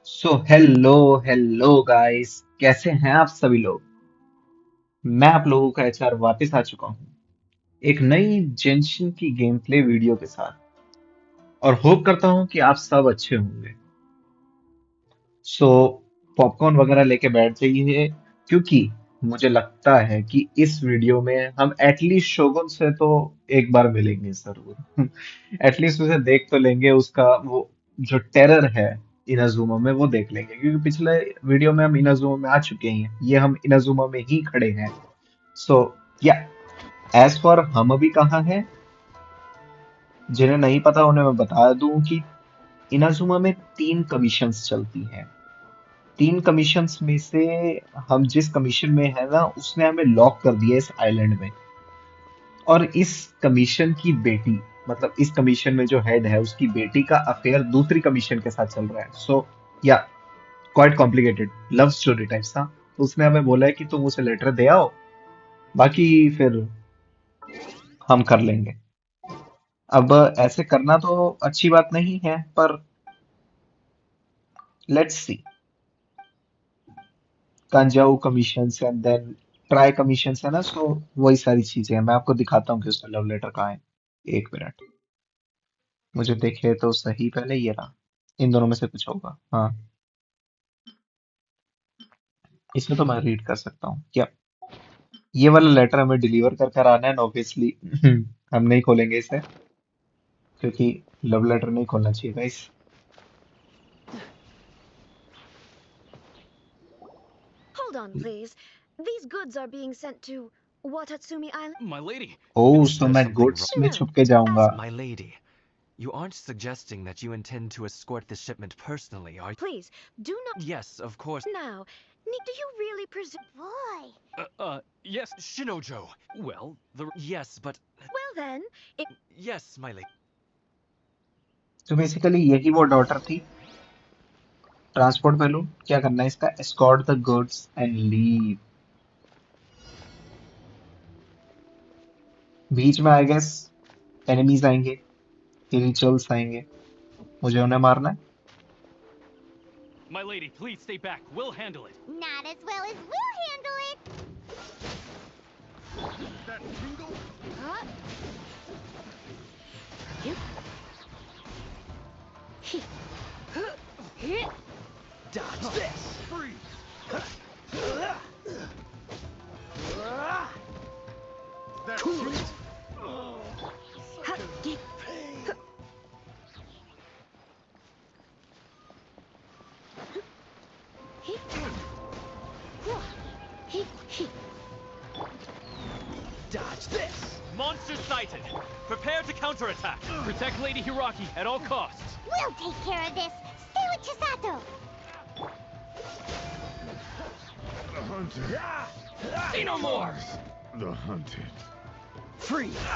So hello hello guys, कैसे हैं आप सभी लोग। मैं आप लोगों का एचआर वापस आ चुका हूँ एक नई जेंशन की गेम प्ले वीडियो के साथ। और होप करता हूँ कि आप सब अच्छे होंगे। सो पॉपकॉर्न वगैरह लेके बैठ जाइए, क्योंकि मुझे लगता है कि इस वीडियो में हम एटलीस्ट शोगुन से तो एक बार मिलेंगे जरूर। एटलीस्ट उसे देख तो लेंगे, उसका वो जो टेरर है इनाजुमा में वो देख लेंगे, क्योंकि पिछले वीडियो में हम इनाजुमा में आ चुके हैं, ये हम इनाजुमा में ही खड़े हैं। सो या एज फॉर हम अभी कहाँ हैं, जिन्हें नहीं पता उन्हें मैं बता दूं कि इनाजुमा में 3 कमीशंस चलती हैं। 3 कमीशंस में से हम जिस कमीशन में है ना, उसने हमें लॉक कर दिया इस आइलैंड में। और इस कमीशन की बेटी, मतलब इस कमीशन में जो हेड है उसकी बेटी का अफेयर दूसरी कमीशन के साथ चल रहा है। सो या quite complicated love story type सा। तो उसने हमें बोला है कि तुम उसे लेटर दे आओ, बाकी फिर हम कर लेंगे। अब ऐसे करना तो अच्छी बात नहीं है, पर लेट्स सी। कांजाऊ commission and then try commission है ना, सो वही सारी चीजें हैं। मैं आपको दिखाता हूँ कि उसका लव लेटर कहाँ है। एक मिनट, मुझे देखे तो सही, पहले ये रहा। इन दोनों में से कुछ होगा, हाँ। इसमें तो मैं रीड कर सकता हूँ क्या। ये वाला लेटर हमें डिलीवर कर कर आना है, ऑब्वियसली। हम नहीं खोलेंगे इसे, क्योंकि लव लेटर नहीं खोलना चाहिए guys. Hold on, please. These goods are being sent to Watatsumi Island. My lady, oh, is so there मैं something wrong? गुड्स में No, छुप के जाऊंगा। ask My lady, you aren't suggesting that you intend to escort this shipment personally, are you? please do not Yes, of course. now. Do you really presume? Boy. Yes, Shinojo. Well, yes, but Well then, it yes, my lady. तो basically यही वो daughter थी। Transport balloon क्या करना है इसका, escort the goods and leave. बीच में आई गेस एनिमीज आएंगे, रिचुअल्स आएंगे, मुझे उन्हें मारना है। My lady, please stay back. We'll handle it. Not as well as we'll handle it. huh? You Dodge this. Dodge this. Monster sighted. Prepare to counterattack. Protect Lady Hiraki at all costs. We'll take care of this. Stay with Chisato. The hunted. Say no more. The hunted. Freeze.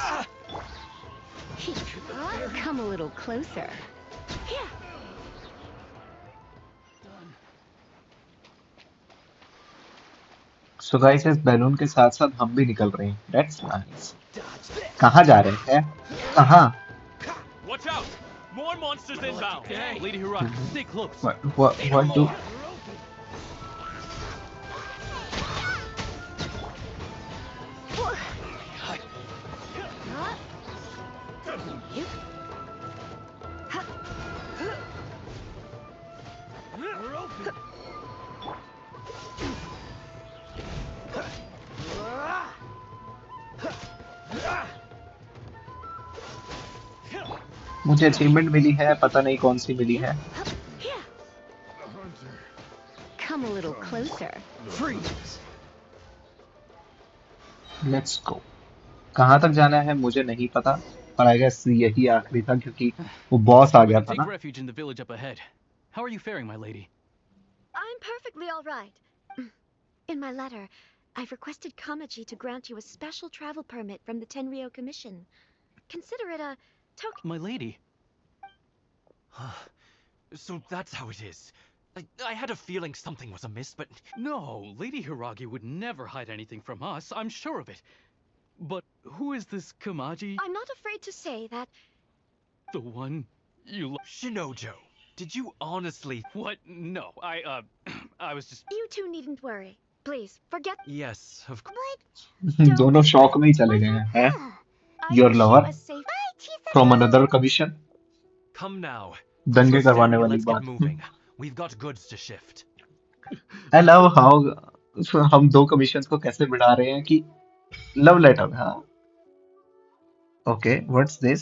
Come a little closer. So guys, इस balloon के साथ साथ हम भी निकल रहे हैं। That's nice. Dodge this. कहाँ जा रहे हैं, कहाँ। Watch out! More monsters inbound. Lady Hiraki, stay close. What do मुझे अचीवमेंट मिली है, पता नहीं कौन सी मिली है। The hunter. Come a little closer. Freeze. Let's go. कहाँ तक जाना है मुझे नहीं पता, पर आई गेस यही आखिरी था, क्योंकि वो बॉस आ We गया can था take ना। refuge in the village up ahead. How are you faring, my lady? I'm perfectly all right. In my letter, I've requested Kamaji to grant you a special travel permit from the Tenryou Commission. Consider it a token. My lady. So that's how it is. I had a feeling something was amiss, but no, Lady Hiragi would never hide anything from us. I'm sure of it. But who is this Kamaji? I'm not afraid to say that The one you love? Shinojo, Did you honestly? What? No, I was just. You two needn't worry. Please, forget. Yes, of course. But दोनों शौक में ही चले what गए of हैं. her? I Your wish you lover a safe. Bye, from Chisato! another commission. Come now. दंगे So करवाने Sammy, वाली let's get बात. moving. We've got goods to shift. I love how हम दो कमीशंस को कैसे बिठा रहे हैं कि लव लेटर. हाँ. Okay, what's this?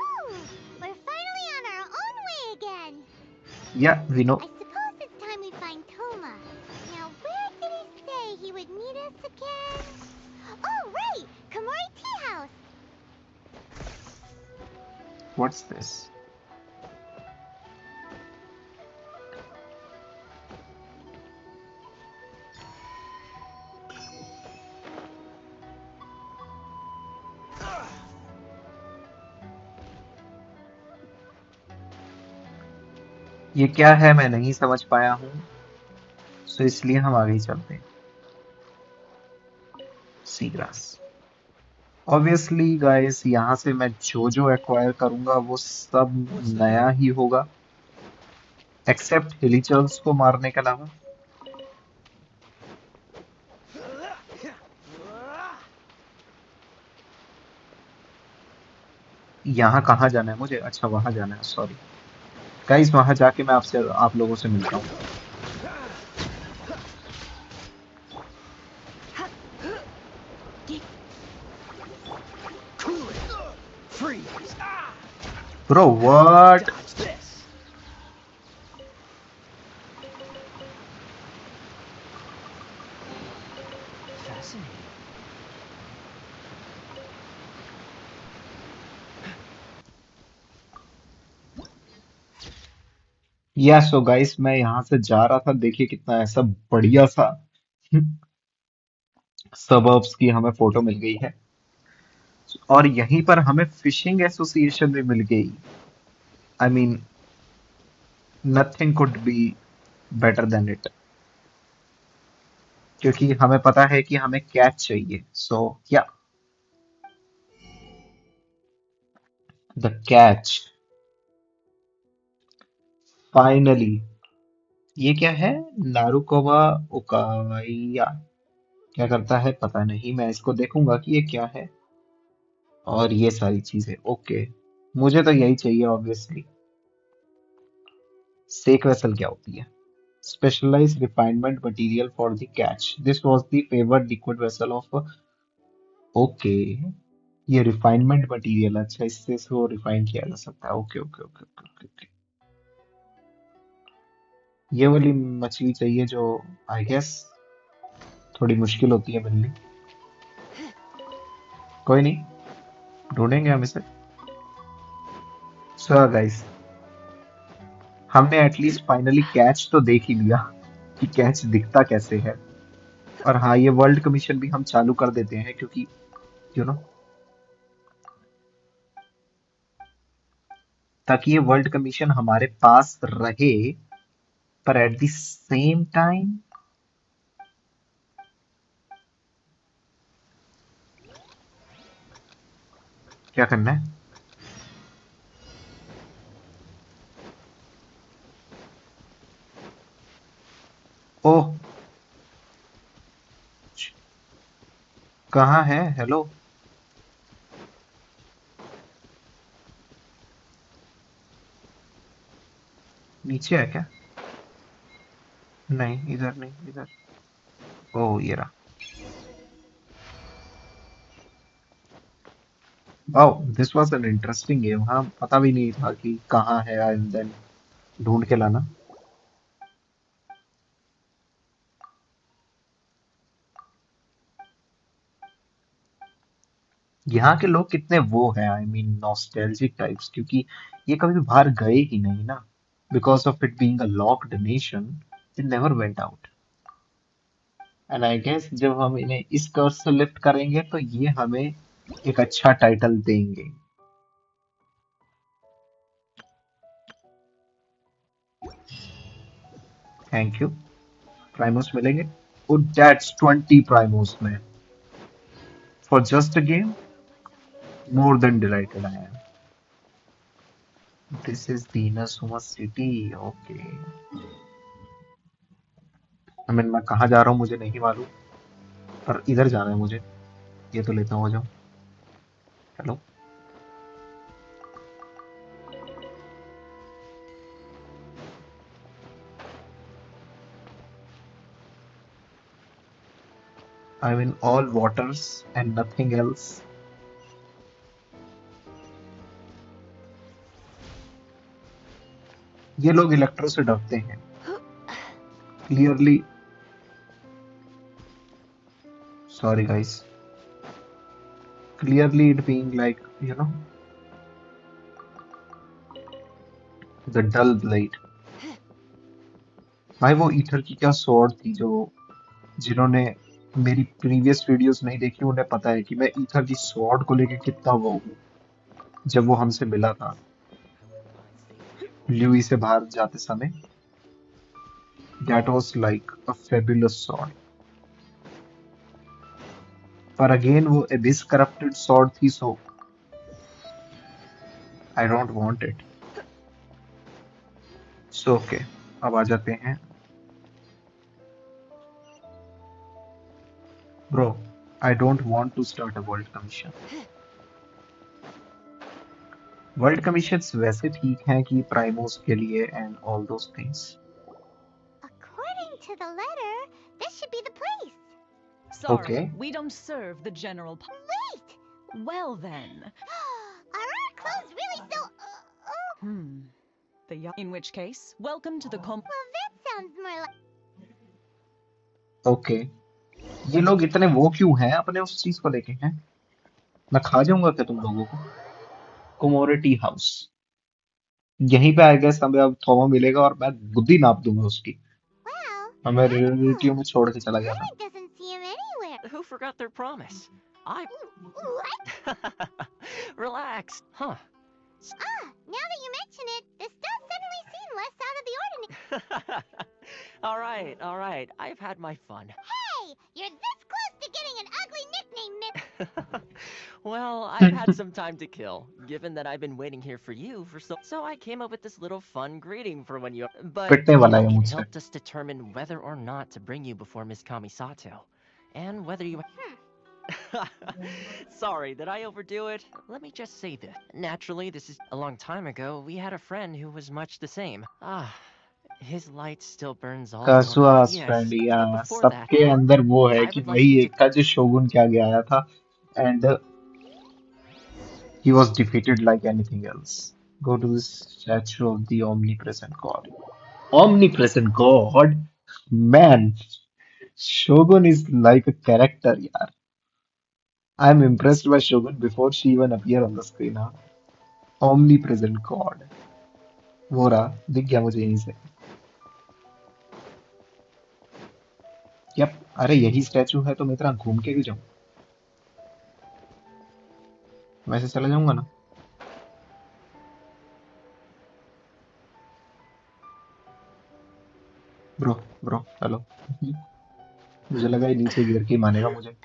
Ooh, we're finally on our own way again. Yeah, we know. I suppose it's time we find Toma. Now, where did he say he would meet us again? Oh, right! Komori Tea House! What's this? ये क्या है मैं नहीं समझ पाया हूँ, सो इसलिए हम आगे ही चलते हैं. सीग्रास. ऑब्वियसली गाइस, यहाँ से मैं जो एक्वायर करूंगा वो सब नया ही होगा, एक्सेप्ट हिलीचर्स को मारने के अलावा. यहाँ कहाँ जाना है मुझे? अच्छा, वहां जाना है. सॉरी गाइस, वहां जाके मैं आप लोगों से मिलता हूँ. Freeze! Bro what? Dodge this! Fascinating. या सो गाइस, मैं यहाँ से जा रहा था, देखिए कितना ऐसा बढ़िया सा सबर्ब्स की हमें फोटो मिल गई है, और यहीं पर हमें फिशिंग एसोसिएशन भी मिल गई. I mean nothing could be better than it, क्योंकि हमें पता है कि हमें कैच चाहिए. सो या द कैच फाइनली. ये क्या है? नारुकोवा ओकाया. क्या करता है पता नहीं, मैं इसको देखूंगा कि ये क्या है. और ये सारी चीजें ओके, मुझे तो यही चाहिए ऑब्वियसली. सेक वेसल क्या होती है? Specialised refinement material for the catch. This was the favoured liquid vessel of. Okay, ये रिफाइनमेंट मटेरियल. अच्छा, इससे इसको रिफाइन किया जा सकता है. Okay okay okay okay okay. ये वाली मछली चाहिए जो आई गेस थोड़ी मुश्किल होती है मिलनी. कोई नहीं, ढूंढेंगे हम इसे. सो गाइस, हमने एटलीस्ट फाइनली कैच तो देख ही लिया कि कैच दिखता कैसे है. और हाँ, ये वर्ल्ड कमीशन भी हम चालू कर देते हैं, क्योंकि यू नो ताकि ये वर्ल्ड कमीशन हमारे पास रहे, पर एट द सेम टाइम क्या करना है? ओह, कहाँ है? हेलो. नीचे है क्या? नहीं, इधर नहीं, इधर. ओह, ये रहा. Wow, this was an interesting game. हाँ, पता भी नहीं था कि कहाँ है, एंड देन ढूंढ के लाना. यहाँ के लोग कितने वो हैं, आई मीन नॉस्टैल्जिक टाइप्स, क्योंकि ये कभी बाहर गए ही नहीं ना. Because of it being a locked nation, it never went out. And I guess जब हम इन्हें इस कर्ज से लिफ्ट करेंगे तो ये हमें एक अच्छा टाइटल देंगे. Thank you. प्राइमोस मिलेंगे. Oh, that's 20 Primos, man. For just a game? More than delighted I am. This is the Inazuma City. Okay. I mean, मैं कहाँ जा रहा हूँ मुझे नहीं मालूम, पर इधर जाना है मुझे. ये तो लेता हूँ, आ जाओ. Hello. I'm in all waters and nothing else. ये लोग इलेक्ट्रो से डरते हैं. Clearly, sorry guys. Clearly it being like, you know, the dull blade. भाई वो ईथर की क्या स्वॉर्ड थी, जो जिन्होंने मेरी प्रीवियस वीडियोस नहीं देखी उन्हें पता है कि मैं ईथर की स्वॉर्ड को लेके कितना वो हूँ. जब वो हमसे मिला था ल्यूई से बाहर जाते समय, that was like a fabulous sword. पर अगेन वो एबिस करप्टेड स्वॉर्ड थी, so I don't want it. So okay, अब आ जाते हैं. Bro, I don't want to start a world commission. World commissions वैसे ठीक हैं कि प्राइमोस के लिए and all those things. According to the letter, this should be the place. Sorry, Okay. we don't serve the general Wait! Well then. Are our clothes really so... In which case, welcome to the Well, that sounds more like... okay, ये लोग इतने वो क्यों हैं अपने उस चीज को लेके हैं. मैं खा जाऊंगा क्या तुम लोगों को. कोमोरिटी हाउस, यहीं पे आ गए. समय अब थॉमा मिलेगा और मैं बुद्धि नाप दूंगा उसकी. Well, और मैं रिलेटिव में छोड़ के चला गया था. Kermit doesn't see him anywhere. Who forgot their promise? I. What? Relax. Huh. Now that you mention it, this does suddenly seem less out of the ordinary. All right. I've had my fun. Hey, you're this close to getting an ugly nickname, Miss... Well, I've had some time to kill, given that I've been waiting here for you for so I came up with this little fun greeting for when you. But पिटने वाला है it मुझसे. helped us determine whether or not to bring you before Miss Kamisato, and whether you. Sorry, did I overdo it? Let me just say this. Naturally, this is a long time ago. We had a friend who was much the same. His light still burns all. कासुआस Yes, friend, but या before that, सबके अंदर वो है I कि would like वही you एक था जो शोगुन के आगे आया था, and he was defeated like anything else. Go to the statue of the omnipresent god. Omnipresent god, man. Shogun is like a character, yaar. I'm impressed by Shogun before she even appear on the screen. Huh? Omnipresent god. वो रहा, दिख गया मुझे यहीं से. Yup, अरे यही statue है तो मैं इतना घूम के भी जाऊं. वैसे चला जाऊंगा ना. Bro hello. मुझे लगा ये नीचे गिर के ही मानेगा मुझे.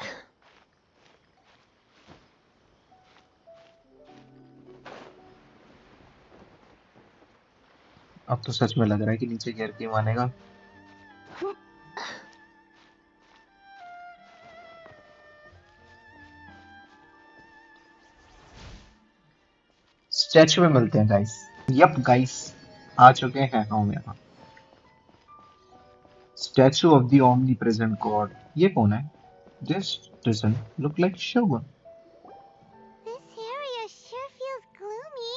अब तो सच में लग रहा है कि नीचे गिर के ही मानेगा. स्टैचू में मिलते हैं गाइस. यप गाइस, आ चुके हैं हम यहाँ. Statue of the omni present God. ये कौन है? This doesn't look like shogun. This area sure feels gloomy.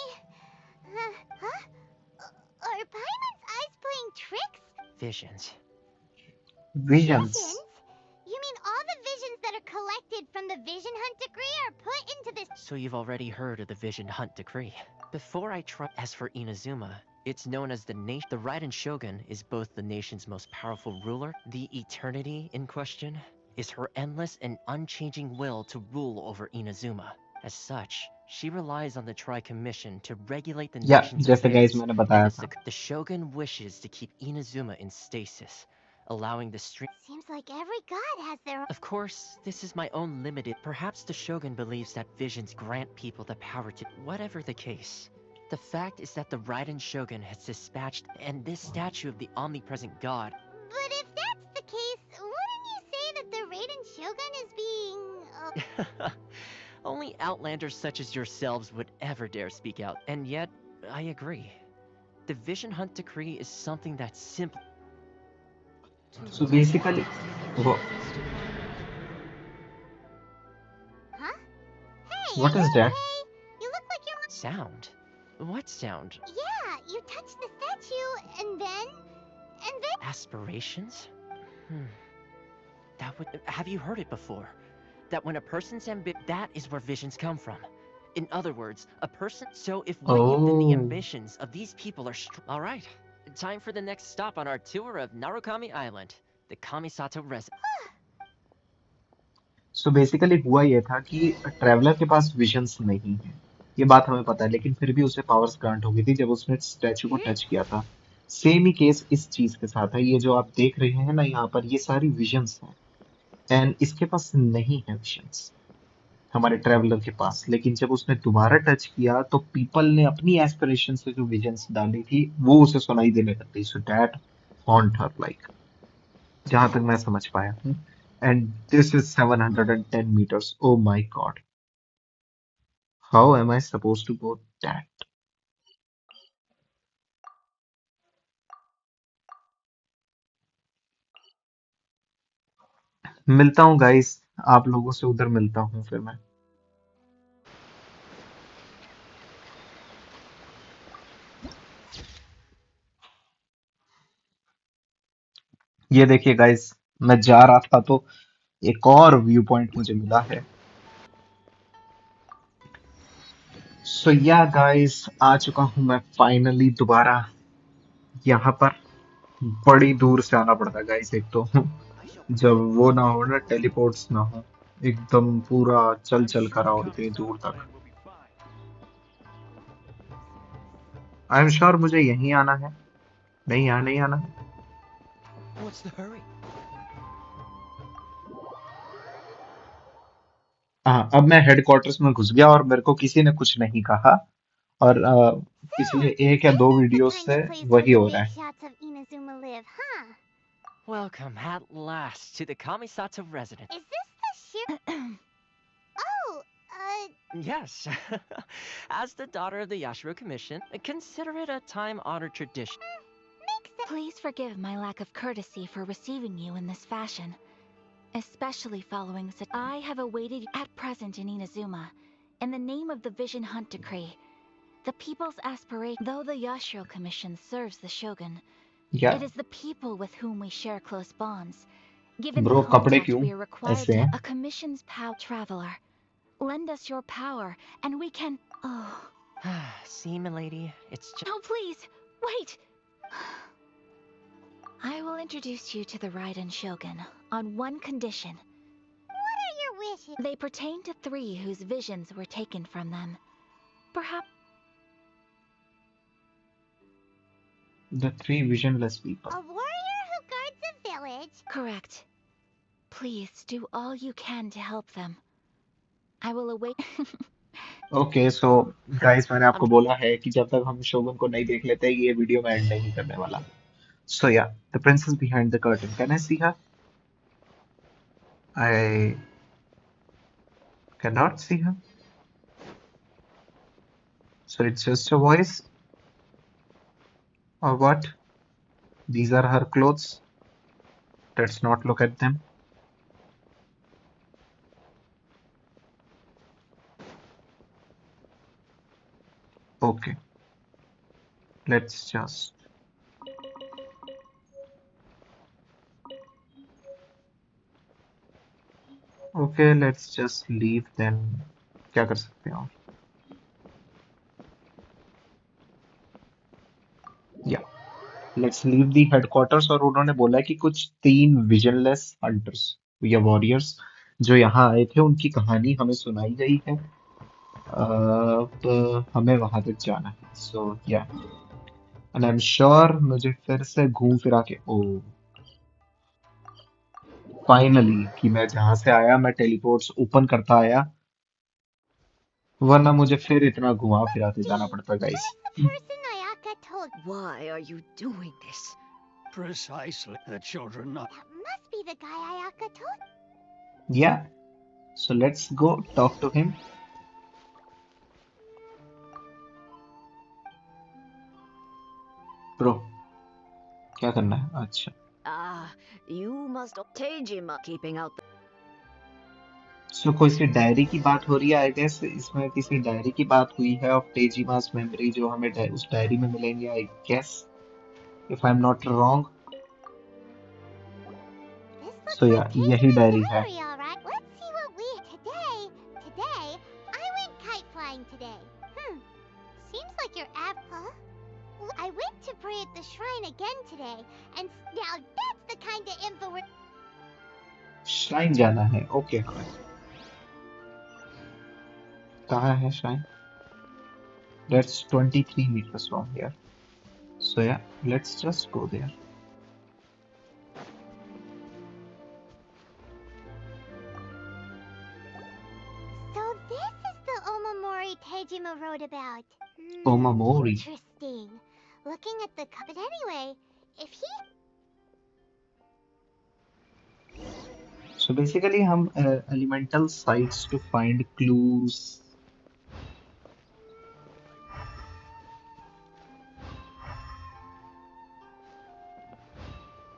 Huh? Are Paimon's eyes playing tricks? visions. Visions. Visions? You mean all the visions that are collected from the Vision Hunt decree are put into this... So you've already heard of the Vision Hunt Decree. Before I try. As for Inazuma, it's known as the nation. The Raiden Shogun is both the nation's most powerful ruler. The eternity in question is her endless and unchanging will to rule over Inazuma. As such, she relies on the Tri-Commission to regulate the या nation's जैसे guys affairs. मैंने And बताया as था. the Shogun wishes to keep Inazuma in stasis, allowing the stream. Seems like every god has their own. Of course, this is my own limited. Perhaps the Shogun believes that visions grant people the power to. Whatever the case, the fact is that the Raiden Shogun has dispatched, and this statue of the omnipresent god. But if that's the case, wouldn't you say that the Raiden Shogun is being. Only outlanders such as yourselves would ever dare speak out, and yet, I agree. The Vision Hunt Decree is something that's simple. So basically, वो Huh? Hey, what are is you that? okay? You look like you're. Sound? What sound? Yeah, you touched the statue, and then. Aspirations? That would. Have you heard it before? That when a person's that is where visions come from. In other words, a person. So if what you've been the Oh, ambitions of these people are all right. Time for the next stop on our tour of Narukami Island, the Kamisato residence. so basically हुआ ये था कि traveller के पास visions नहीं है, ये बात हमें पता है, लेकिन फिर भी उसे पावर्स ग्रांट हो गई थी जब उसने स्टैचू को टच किया था। सेम ही केस इस चीज के साथ है। ये जो आप देख रहे हैं ना यहाँ पर, ये सारी विजन्स हैं, एंड इसके पास नहीं है विजन्स हमारे ट्रैवलर के पास। लेकिन जब उसने दोबारा टच किया तो पीपल ने अपनी एस्पिरेशन से जो विजन्स डाली थी वो उसे सुनाई देने लग गई। So that haunt her, like जहां तक मैं समझ पाया हूँ। And this is 710 meters। Oh my God, how am I suppose to go that? मिलता हूँ गाइस, आप लोगों से उधर मिलता हूँ फिर मैं। ये देखिए गाइस, मैं जा रहा था तो एक और व्यू पॉइंट मुझे मिला है। सो या गाइस, आ चुका हूं मैं फाइनली दोबारा यहाँ पर। बड़ी दूर से आना पड़ता है गाइस, एक तो जब वो ना हो ना, टेलीपोर्ट्स ना हो, एकदम पूरा चल चल कर आओ इतनी दूर तक। आई एम श्योर मुझे यहीं आना है। नहीं, यहाँ नहीं आना है। What's the hurry? हाँ, अब मैं हेडक्वार्टर्स में घुस गया और मेरे को किसी ने कुछ नहीं कहा, और पिछले एक या दो This is the videos kind से of place where वही the हो big रहा है। shots of Inazuma live, huh? Welcome at last to the Kamisato residence. Is this the ship? Oh, Yes. As the daughter of the Yashiro Commission, consider it a time-honored tradition. makes sense. Please forgive my lack of courtesy for receiving you in this fashion, especially following such. I have awaited at present in Inazuma, in the name of the Vision Hunt Decree. The people's aspiration, though the Yashiro Commission serves the Shogun, या it is the people with whom we share close bonds. Given bro, the कपड़े contact क्यों we are required ऐसे to हैं? a commission's power traveler. Lend us your power, and we can. Oh, See, milady, it's just. no, please wait. I will introduce you to the Raiden Shogun on one condition. What are your wishes? They pertain to three whose visions were taken from them. Perhaps. The three visionless people. A warrior who guards a village. Correct. Please do all you can to help them. I will await. Okay, so guys, मैंने आपको बोला है कि जब तक हम shogun को नहीं देख लेते ये वीडियो में एंड नहीं करने वाला। So yeah, the princess behind the curtain, can I see her? I can not see her, so it's just a voice or what? These are her clothes. Let's not look at them. Okay, let's just. Okay, let's just leave then. क्या कर सकते हैं और? Yeah, let's leave the headquarters। और उन्होंने बोला कि कुछ 3 visionless hunters या warriors जो यहाँ आए थे उनकी कहानी हमें सुनाई गई है। तो हमें वहां तक जाना है। सो या, एंड आई एम श्योर मुझे फिर से घूम फिरा के, ओ फाइनली कि मैं जहां से आया मैं टेलीपोर्ट्स ओपन करता आया, वरना मुझे फिर इतना घुमा फिरा के जाना पड़ता guys. The person Ayaka told. Why are you doing this? Precisely. The children not. That must be the guy Ayaka told. Yeah so let's go talk to him. Bro क्या करना है? अच्छा You must Tejima keeping out the सो कोई सी diary की बात हो रही है आई गेस, इसमें किसी डायरी की बात हुई है ऑफ तेजीमास मेमोरी जो हमें उस डायरी में मिलेंगे I guess, if I am not wrong. This so looks yeah like यही Tajima's डायरी है। diary, all right. Let's see what we today. I went kite flying today. Seems like your app, huh? I went to pray at the shrine again today, and now that's the kind of info we're. Shrine जाना है, okay हमें। कहाँ है shrine? That's 23 meters from here. So yeah, let's just go there. So this is the Omamori Tejima wrote about. Omamori. Interesting. Looking at the but anyway, if he So basically हम elemental sites to find clues.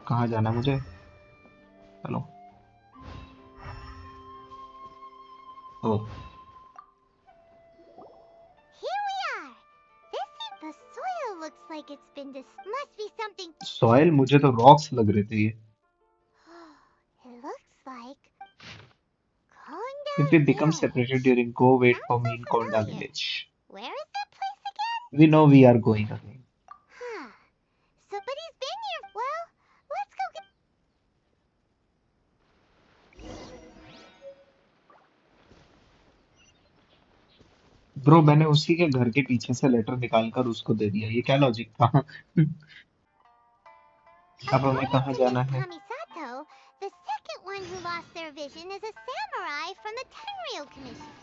कहाँ जाना है मुझे? Hello. Oh here we are. The soil looks like it's been must be something. Soil मुझे तो rocks लग रहे थे ये। It looks like Konda If we become Village. separated during go, wait for me in Sounds Konda familiar. village. Where is that place again? We know we are going again. Huh. So, but he's been here. Well, let's go get. Bro मैंने उसी के घर के पीछे से letter निकालकर उसको दे दिया, ये क्या लॉजिक था? अब हमें According कहाँ to जाना Miss है? Kamisato, the second one who lost their vision is a samurai from the Tenryou Commission.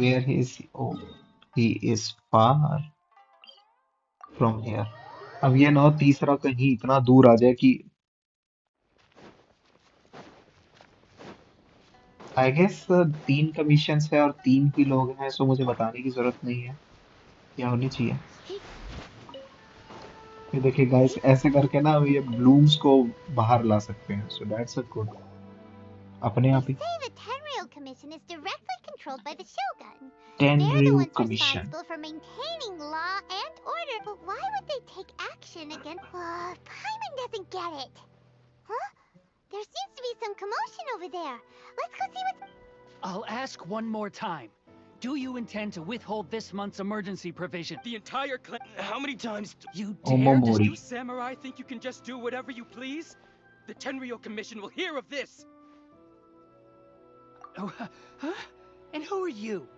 Where is he? Oh, he is far from here. अब ये ना तीसरा कहीं इतना दूर आ जाए कि आई गेस 3 कमीशंस है और 3 ही लोग हैं, सो मुझे बताने की जरूरत नहीं है, क्या होनी चाहिए। ये देखिए गाइस, ऐसे करके ना ये ब्लूम्स को बाहर ला सकते हैं, सो दैट्स अ गुड। अपने They आप ही say the Tenryou Commission is directly controlled by the Shogun. They're the टेनरियो ones commission. responsible for maintaining law and order. But why would they take action against? Paimon doesn't get it. Huh? There seems to be some commotion over there. Let's go see what's. I'll ask one more time. Do you intend to withhold this month's emergency provision? The entire clan. How many times do You dare to Omamori. you samurai think you can just do whatever you please? The Tenryou Commission will hear of this. Oh, huh? And who are you?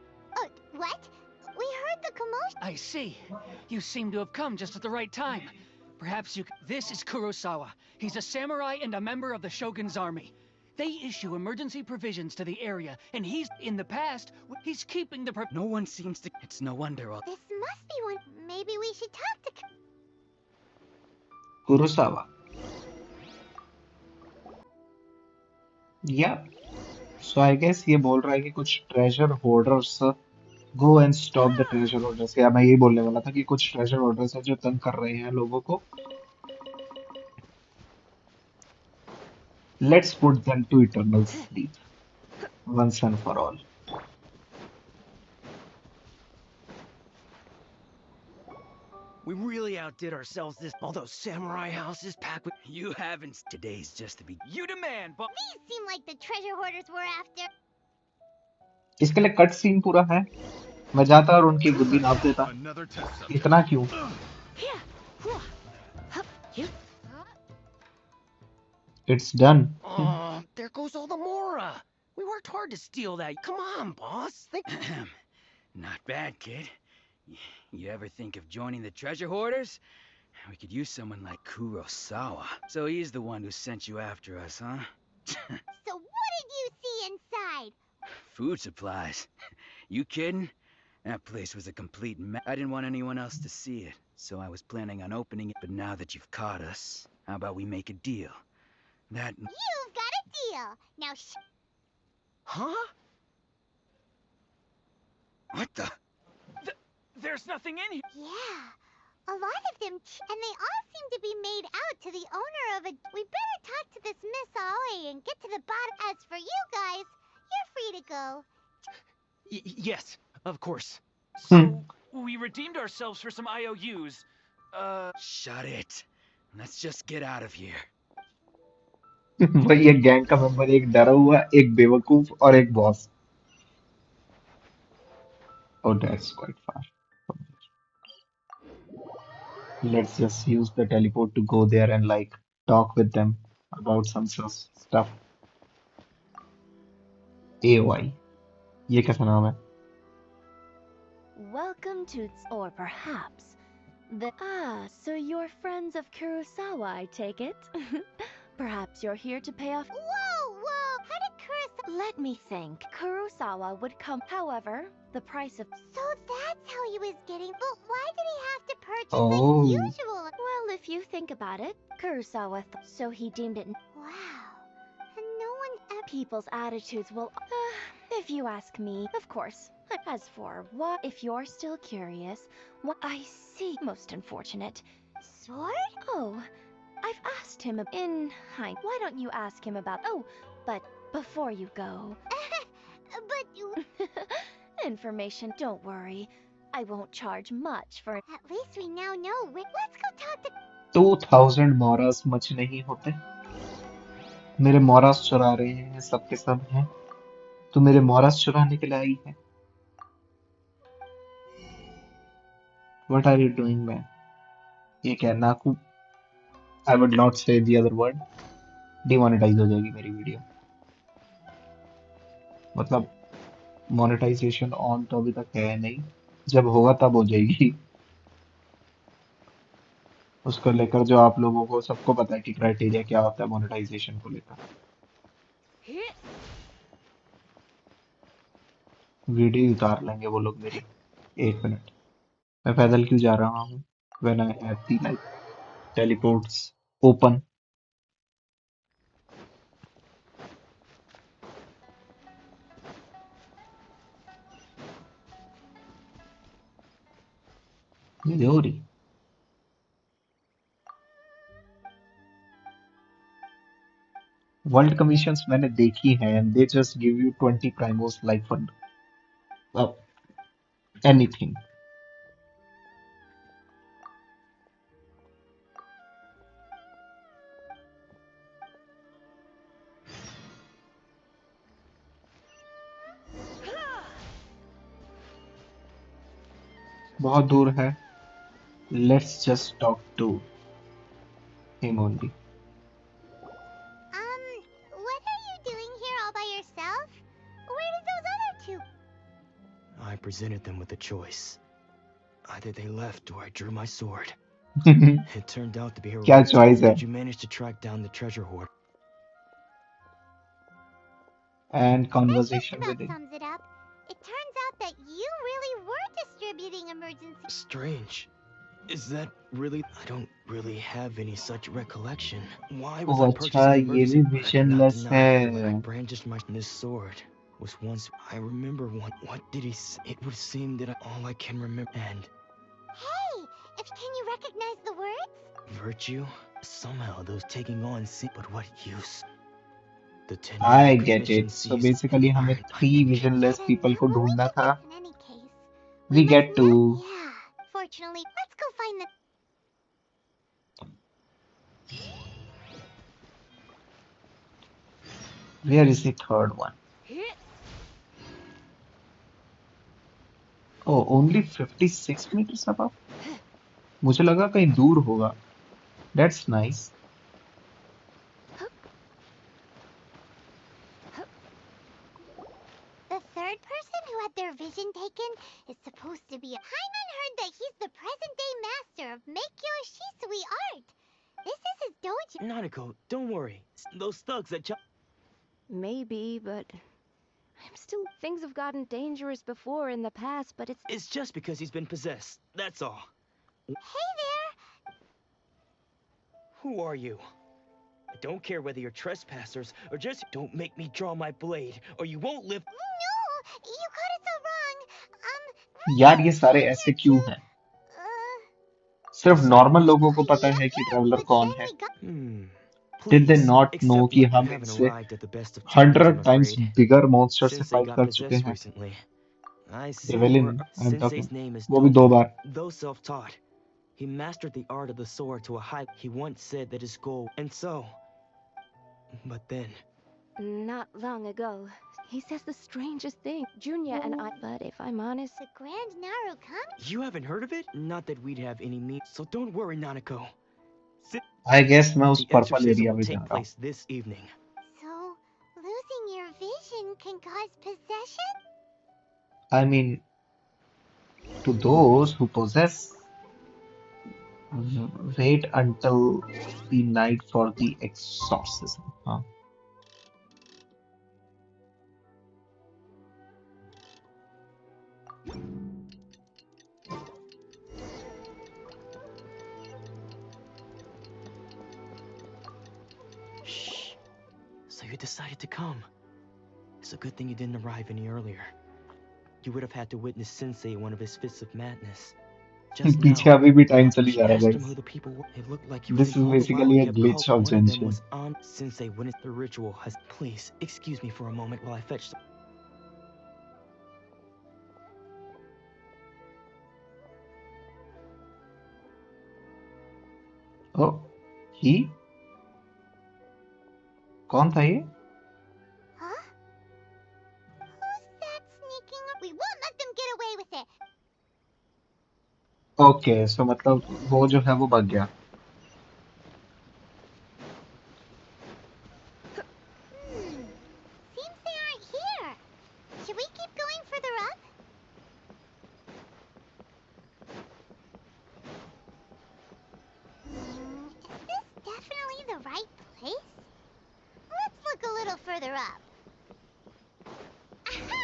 What? We heard the commotion. I see. You seem to have come just at the right time. Perhaps you. This is Kurosawa. He's a samurai and a member of the Shogun's army. They issue emergency provisions to the area, and he's in the past. He's keeping the. No one seems to. It's no wonder all. This must be one. Maybe we should talk to. Kurosawa. या सो I guess ये बोल रहा है कि कुछ treasure holders go and stop the treasure holders, या मैं ये बोलने वाला था कि कुछ ट्रेजर होल्डर्स हैं जो तंग कर रहे हैं लोगों को। Let's put them to eternal sleep once and for all. We really outdid ourselves this. All those samurai houses packed with. You haven't. Today's just the beginning. You demand, but. These seem like the treasure hoarders we're after. इसके लिए cut scene पूरा है, मैं जाता और उनकी बुद्धि नाप देता। Another test subject. इतना क्यों? It's done. Oh, there goes all the Mora. We worked hard to steal that. Come on, boss. Not bad, kid. You ever think of joining the treasure hoarders? We could use someone like Kurosawa. So he's the one who sent you after us, huh? So what did you see inside? Food supplies. You kidding? That place was a complete mess. I didn't want anyone else to see it, so I was planning on opening it. But now that you've caught us, how about we make a deal? That... You've got a deal. Now Huh? What the... There's nothing in here. Yeah, a lot of them, and they all seem to be made out to the owner of a... We better talk to this Miss Aoi and get to the bottom. As for you guys, you're free to go. Yes, of course. Hmm. So, we redeemed ourselves for some IOUs. Shut it. Let's just get out of here. वही एक gang का member, एक डरा हुआ, एक बेवकूफ और एक boss. Oh, that's quite far. Let's just use the teleport to go there and like talk with them about some stuff. AOI. ये कैसा नाम है? Welcome to, or perhaps the. Ah, so you're friends of Kurosawa, I take it? Perhaps you're here to pay off. Whoa, how did Kurosawa... Let me think. Kurosawa would come. However, the price of. So that's how he was getting... But why did he have to purchase Oh. unusual... Well, if you think about it, Kurosawa. So he deemed it. Wow. And no one ever... People's attitudes will. If you ask me, of course. As for what, if you're still curious, what I see most unfortunate. Sword? Oh, I've asked him in hind. Why don't you ask him about? Oh, but before you go, But you... information. Don't worry, I won't charge much for. At least we now know. Let's go talk to... 2000 मोरास much नहीं होते. मेरे मोरास चुरा रहे हैं, सब के सब हैं. तो मेरे मोरास चुराने के लिए आई है. What are you doing, man? ये क्या नाकू? I would not say the other word. Demonetize हो जाएगी मेरी वीडियो. मतलब मोनेटाइजेशन ऑन तो अभी तक है नहीं. जब होगा तब हो जाएगी. उसको लेकर जो आप लोगों को सबको पता है कि क्राइटेरिया क्या होता है मोनेटाइजेशन को लेकर. वीडियो उतार लेंगे वो लोग मेरी. 1 मिनट. मैं पैदल क्यों जा रहा हूँ? When I have the like teleports open. Midori. World commissions मैंने देखी हैं and they just give you 20 primos like for uh, anything. बहुत दूर है. Let's just talk to him only. What are you doing here all by yourself? Where did those other two... I presented them with a choice. Either they left or I drew my sword. It turned out to be क्या heroic. choice है? Did you manage to track down the treasure hoard? And That conversation just with about him. sums it up. It turns out that you really were distributing emergency... Strange. Is that really? I don't really have any such recollection. Why oh was I अच्छा, purchasing ये भी emergency? I cannot visionless deny that when I है. brandished this sword was once. I remember one. What did he say? It would seem that all I can remember and Hey! Can you recognize the words? virtue. Somehow those taking on seem. But what use? The ten I year get commission it. So sees basically हमें iron. 3 visionless Better people now? को Well, we ढूंढना get था. this in any case. We must get to. Yeah. Fortunately, let's go find the... Where is the third one? Oh, only 56 meters above. मुझे लगा कहीं दूर होगा. That's nice. The third person who had their vision taken is supposed to be... Paimon heard learned that he's the present-day master of Meikyo Shisui art. This is his dojo. Nanako, don't worry. Those thugs that Maybe, but things have gotten dangerous before in the past, but It's just because he's been possessed. That's all. Hey there! Who are you? I don't care whether you're trespassers or just don't make me draw my blade or you won't live. No, you got it so wrong. यार ये सारे ऐसे क्यों हैं? सिर्फ normal लोगों को पता है कि ट्रैवलर कौन है. Did they not know कि हम इनसे 100 times bigger monster से fight कर चुके हैं? Evelyn, I'm talking. वो भी 2 बार. Though self-taught, he mastered the art of the sword to a high. He once said that his goal, and so. But then. not long ago. He says the strangest thing. Junya and I, but if I'm honest, The Grand Narukami? You haven't heard of it? Not that we'd have any meat, so don't worry, Nanako. I guess मैं उस The purple exorcism area will में जा take रहा हूँ. place this evening. So, losing your vision can cause possession? I mean, to those who possess, wait until the night for the exorcism. Huh? Shh. So you decided to come. It's a good thing you didn't arrive any earlier. You would have had to witness Sensei in one of his fits of madness. Just पीछे now, अभी भी time चली she जा रहा asked है him who guys. the people were. It looked like he was This in is all the basically a Wagi glitch cult. of One of them Genshin. was on. Sensei witnessed the ritual has. Please excuse me for a moment while I fetch. Oh, he? कौन था ये? Huh? Who's that sneaking up? We won't let them get away with it. Okay, so मतलब वो जो है वो भाग गया. Seems they aren't here. Should we keep going further up? Is this definitely the right place? Let's look a little further up. Aha!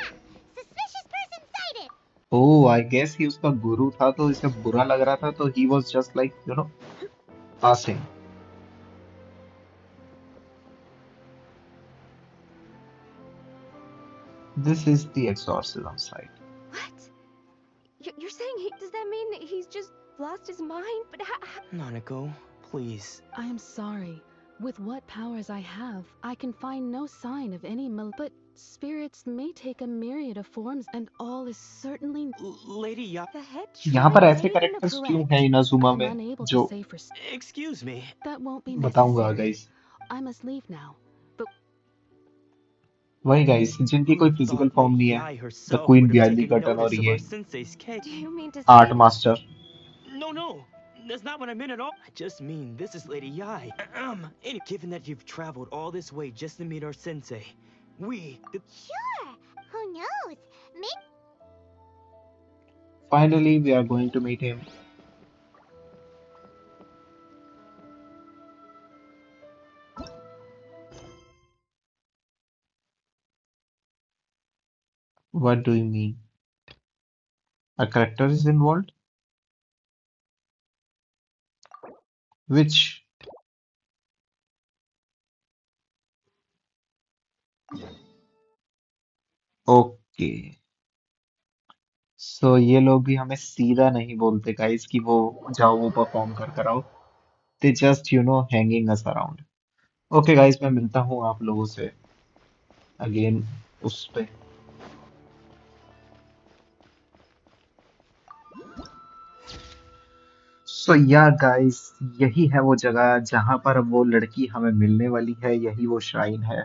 Suspicious person sighted! Oh, I guess he उसका गुरु था तो इसे बुरा लग रहा था तो he was just like, passing. This is the exorcism site. what? You're saying does that mean that he's just lost his mind? But Nanako, please. I am sorry. With what powers I have, I can find no sign of any but spirits may take a myriad of forms, and all is certainly Lady Ya. the head यहाँ पर shrine ऐसे may characters be क्यों correct. हैं Inazuma I'm में unable जो to say for Excuse me. that won't be बताऊंगा necessary. guys. I must leave now. But वही guys जिनकी कोई Who physical thought form Lady नहीं है. Yae The herself Queen would have Byali taken Curtain और notice of ये our sensei's case? Do you mean to Art say Master. No, that's not what I meant at all. I just mean this is Lady Yae. Given that you've traveled all this way just to meet our sensei, Sure! Who knows? Maybe Finally, we are going to meet him. What do you mean? A character is involved? Which? Okay. So ये लोग भी हमें सीधा नहीं बोलते guys कि वो जाओ वो परफॉर्म कर आओ. They just hanging us around. Okay guys, मैं मिलता हूँ आप लोगों से again उस पे. So yeah guys, यही है वो जगह जहाँ पर वो लड़की हमें मिलने वाली है. यही वो श्राइन है.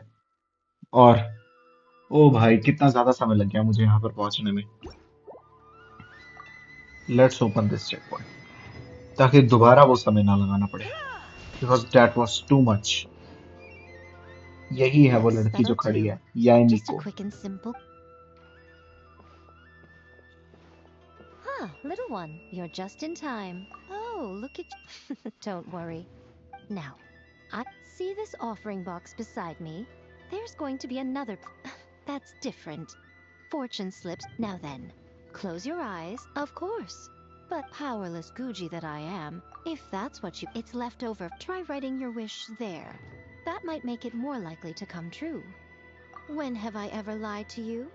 और ओ भाई कितना ज्यादा समय लग गया मुझे यहाँ पर पहुंचने में. Let's open this checkpoint ताकि दोबारा वो समय ना लगाना पड़े. Because that was too much. यही है वो That's लड़की जो settled खड़ी too. है. यानी Just a को. quick and simple. Huh, Little one, you're just in time. Oh, look at Don't worry. Now, I see this offering box beside me. There's going to be another that's different. Fortune slips. Now then, close your eyes, of course. But powerless Guji that I am, if that's what you... It's left over. Try writing your wish there. That might make it more likely to come true. When have I ever lied to you?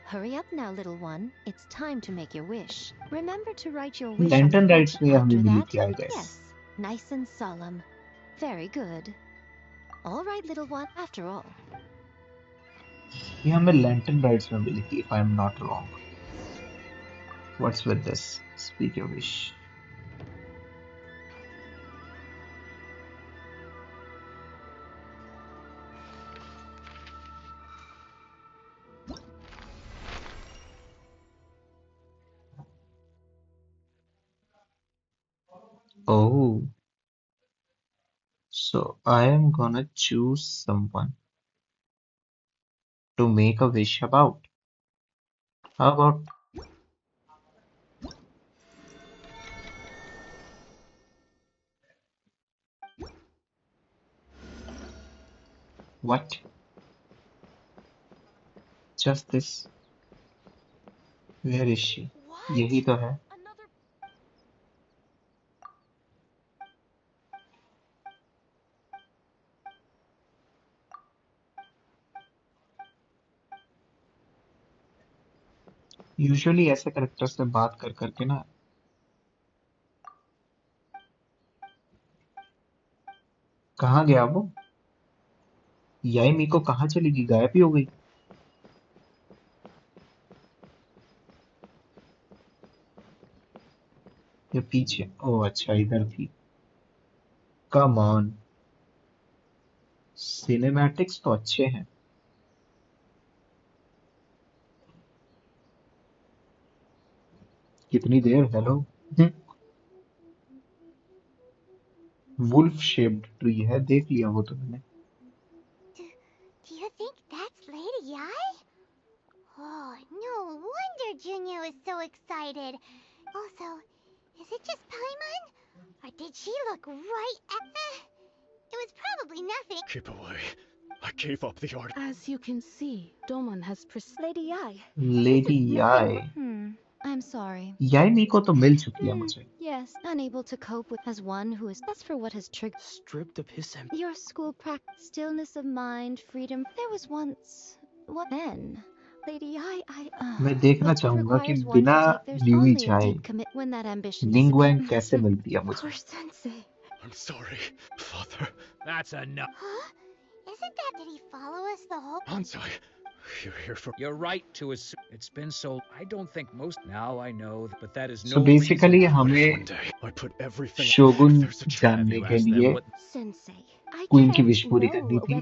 Hurry up now, little one. It's time to make your wish. Remember to write your wish on the lantern rites fortune में हमें after मिली that. थी I guess. Yes, nice and solemn. Very good. All right, little one. After all. ये हमें lantern rights में मिली थी if I am not wrong. What's with this? Speak your wish. Oh, so I am gonna choose someone to make a wish about. How about what? Just this? Where is she? यही तो है. Usually ऐसे character से बात कर करके ना कहाँ गया वो? याई मीको कहाँ चली गई? गायब ही हो गई. ये पीछे. ओह अच्छा इधर थी. Come on. सिनेमैटिक्स तो अच्छे हैं. कितनी देर? हेलो. वुल्फ शेप्ड ट्री है. देख लिया वो तो मैंने. Do you think that's Lady Ai? Oh, no wonder Junior was so excited. Also, is it just Paimon? Or did she look right at... It was probably nothing. Keep away. I gave up the art. As you can see, Domon has Lady Ai. Lady Ai. I'm sorry. याई मीको तो मिल चुकी है मुझे. Yes, unable to cope with as one who is... That's for what has triggered... Stripped of his Your school practice, stillness of mind, freedom. There was once... What then? Lady Ai, मैं देखना चाहूंगा कि बिना Louie चाहे when that ambition निंगवेंग कैसे मिलती है मुझे. Poor sensei. I'm sorry, Father. That's enough. Huh? Isn't that... Did he follow us the whole... Hansai, you're here for... You're right to assume. It's been so... I don't think most... Now I know, but that is no So basically reason. हमें I put everything... shogun जानने के लिए Sensei, queen की wish पूरी करनी थी.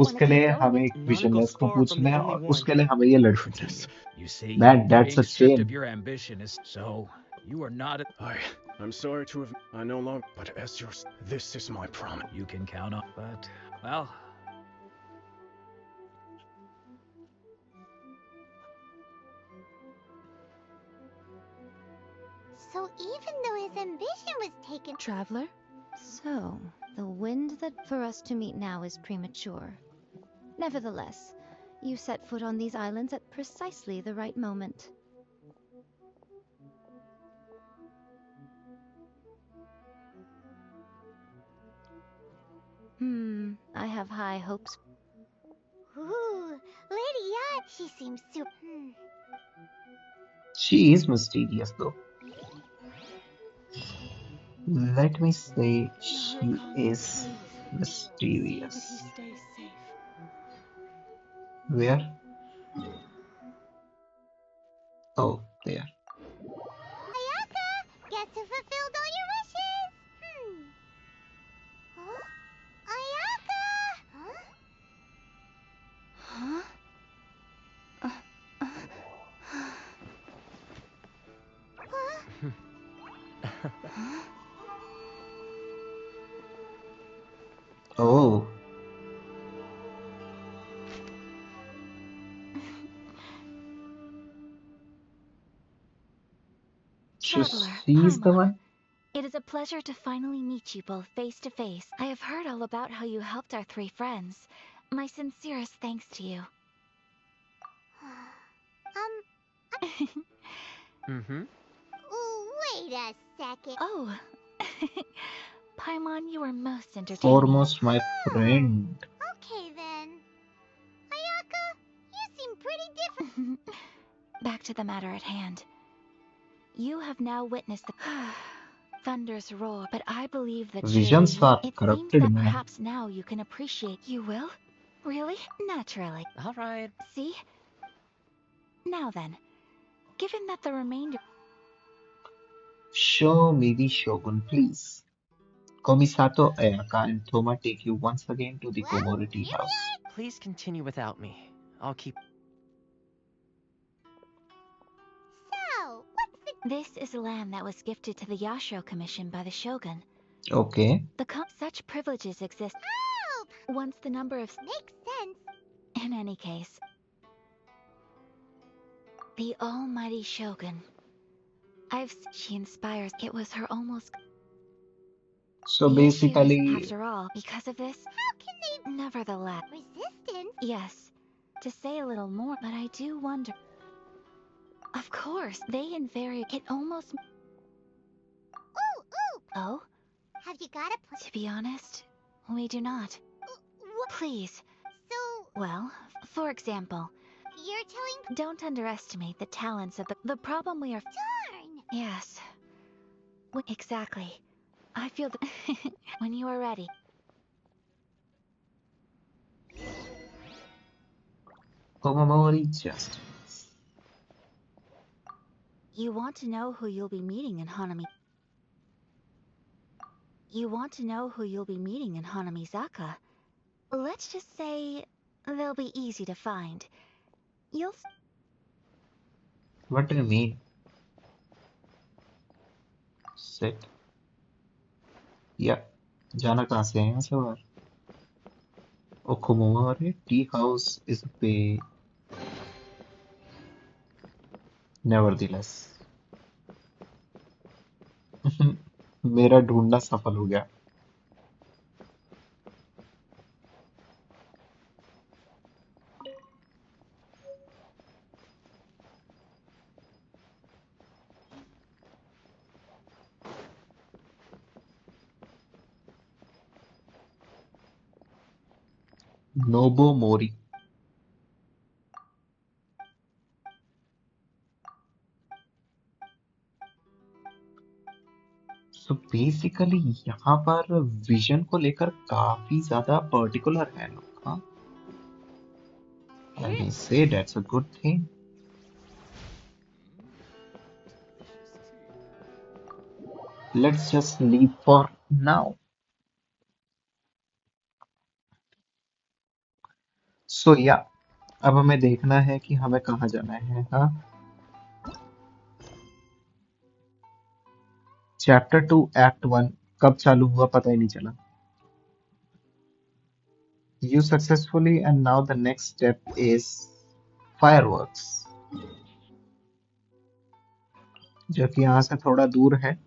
उसके लिए हमें एक विजनलेस को पूछना है और उसके लिए हमें ये लड़की चाहिए. You see, Man, that's being a stripped shame. of your ambition is so... You are not... I'm sorry to have... I no longer... But as yours, this is my promise. You can count on... But, well... So even though his ambition was taken... Traveler? So, the wind that for us to meet now is premature. Nevertheless, you set foot on these islands at precisely the right moment. I have high hopes. Ooh, Lady Ai, she seems super... She is mysterious though. Let me say she is mysterious. Where? Oh, there. Ayaka, guess who fulfilled all your wishes? Huh? Ayaka! Huh? Oh. So Traveler, she's the Paimon. one? It is a pleasure to finally meet you both face to face. I have heard all about how you helped our three friends. My sincerest thanks to you. Mm-hmm. Wait a second. Oh. Paimon, you are most entertaining. Foremost, my friend. Okay then. Ayaka, you seem pretty different. Back to the matter at hand. You have now witnessed the thunder's roar, but I believe that Visions surely are it seems corrupted, that man. perhaps now you can appreciate. You will? Really? Naturally. All right. See? Now then, given that the remainder... Show me the Shogun, please. Komisato, Ayaka, and Thoma take you once again to the Komori tea house. Please continue without me. I'll keep. So, what's the... This is land that was gifted to the Yashiro Commission by the Shogun. Okay. Such privileges exist once the number of... Makes sense. In any case, the almighty Shogun. She inspires. It was her almost... So The issue is, basically, after all, because of this, How can they... nevertheless, Resistance? yes, to say a little more, but I do wonder. Of course, they invariably... It almost... Ooh! Oh? Have you got a plan? To be honest, we do not. What? Please. So, Well, for example, you're telling... don't underestimate the talents of the problem we are... Darn! Yes. Exactly. I feel that... when you are ready. Komori Justice. You want to know who you'll be meeting in Hanami... You want to know who you'll be meeting in Hanamizaka. Let's just say they'll be easy to find. You'll... What do you mean? Sit. Yeah. जाना कहाँ से है यहाँ से बाहर? Okomori tea house is the nevertheless. मेरा ढूंढना सफल हो गया. Nobomori. So basically यहाँ पर विजन को लेकर काफी ज्यादा पर्टिकुलर है लोग. हाँ. And they say that's a good thing. Let's just leave for now. So yeah, अब हमें देखना है कि हमें कहाँ जाना है. हाँ. Chapter 2 Act 1 कब चालू हुआ पता ही नहीं चला. You successfully and now the next step is fireworks. जो कि यहाँ से थोड़ा दूर है.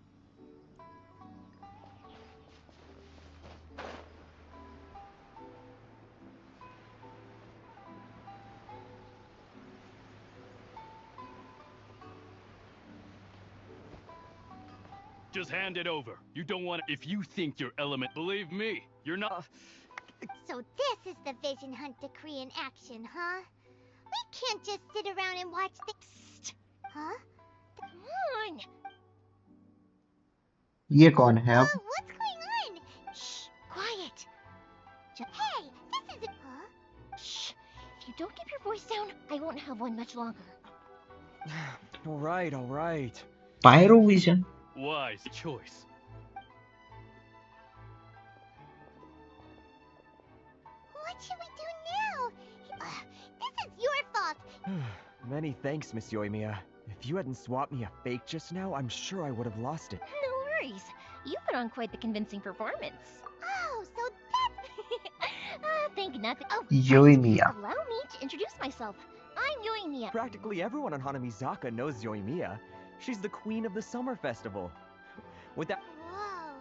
Just hand it over. You don't want it. If you think your element, believe me, you're not. So this is the Vision Hunt decree in action, huh? We can't just sit around and watch the... Psst. Huh? Come on! ये कौन है अब? What's going on? Shh! Quiet! Hey! This isn't... Huh? Shh! If you don't keep your voice down, I won't have one much longer. All right. Pyrovision. Wise choice. What should we do now? This is your fault! Many thanks, Miss Yoimiya. If you hadn't swapped me a fake just now, I'm sure I would have lost it. No worries. You put on quite the convincing performance. Oh, so that's... Think nothing. Oh, Yoimiya. allow me to introduce myself. I'm Yoimiya. Practically everyone on Hanamizaka knows Yoimiya. She's the queen of the summer festival. Without Whoa.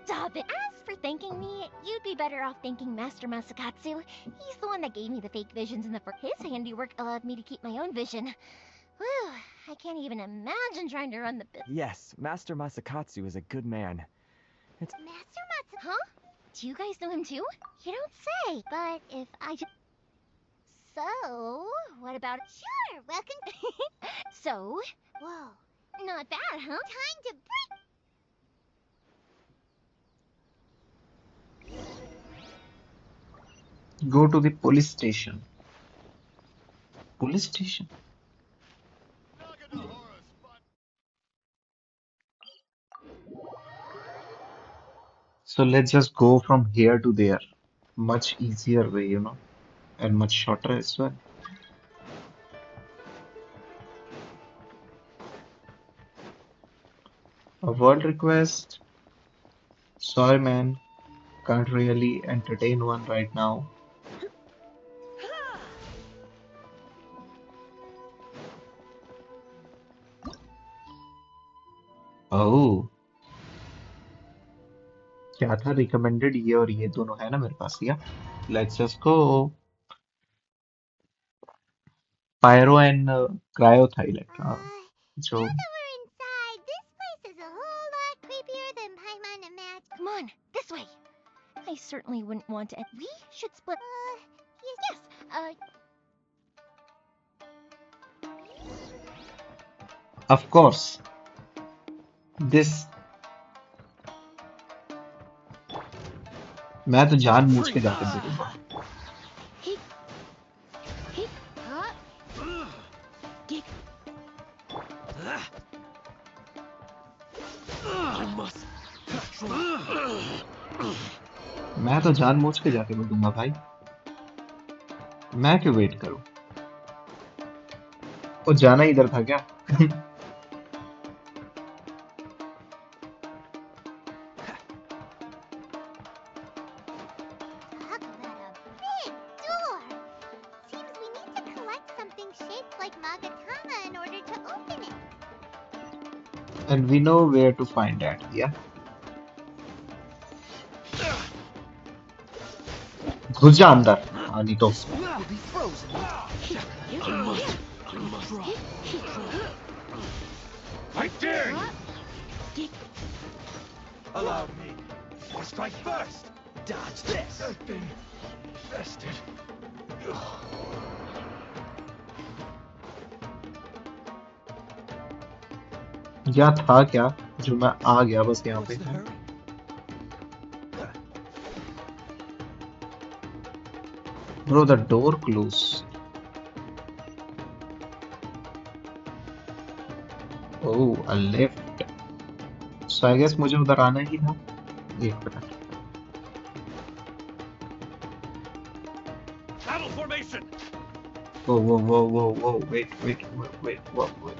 Stop it. As for thanking me, you'd be better off thanking Master Masakatsu. He's the one that gave me the fake visions in the first. His handiwork allowed me to keep my own vision. Whew, I can't even imagine trying to run the business. Yes, Master Masakatsu is a good man. It's Master Matsu. Huh? Do you guys know him too? You don't say, but if I just... So, what about... Sure, welcome... So, Whoa. not bad, huh? Time to break... Go to the police station. Police station? So let's just go from here to there. Much easier way, you know, and much shorter as well. A world request? Sorry, man. Can't really entertain one right now. Oh, क्या था recommended ये और ये दोनों है ना मेरे पास या let's just go. Pyro and cryothylic. जो Now that we're inside, this place is a whole lot creepier than Paimon imagined. Come on, this way. I certainly wouldn't want to. We should split. Yes, of course this मैं तो जानबूझ के जाकर देखूंगा. मैं तो जानबूझ के जाके मिलूंगा भाई. मैं क्यों वेट करूं? वो जाना ही इधर था क्या? Talk about a big door. Seems we need to collect something shaped like Magatama in order to open it. And we know where to find that. Yeah. घुस जा अंदर. हाँ नहीं तो. I dare you! Allow me. I'll strike first. Dodge this. I've been bested. या था क्या जो मैं आ गया बस यहाँ पे. Bro, the door closed. Oh, a lift. So I guess मुझे उधर आना ही था. एक minute. Battle formation. Whoa, whoa, whoa, whoa, whoa. Wait, whoa, wait.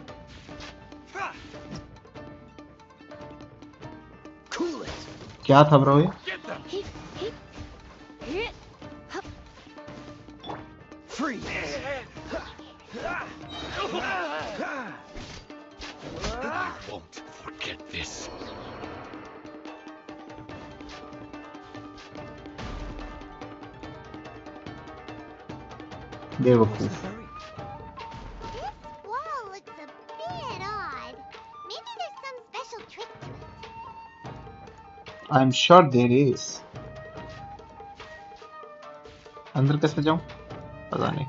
Cool it. क्या था bro ये? Get them. Freeze. Won't forget this. बेवकूफ. This wall looks a bit odd. Maybe there's some special trick to it. I'm sure there is. अंदर कैसे जाऊं? पता नहीं.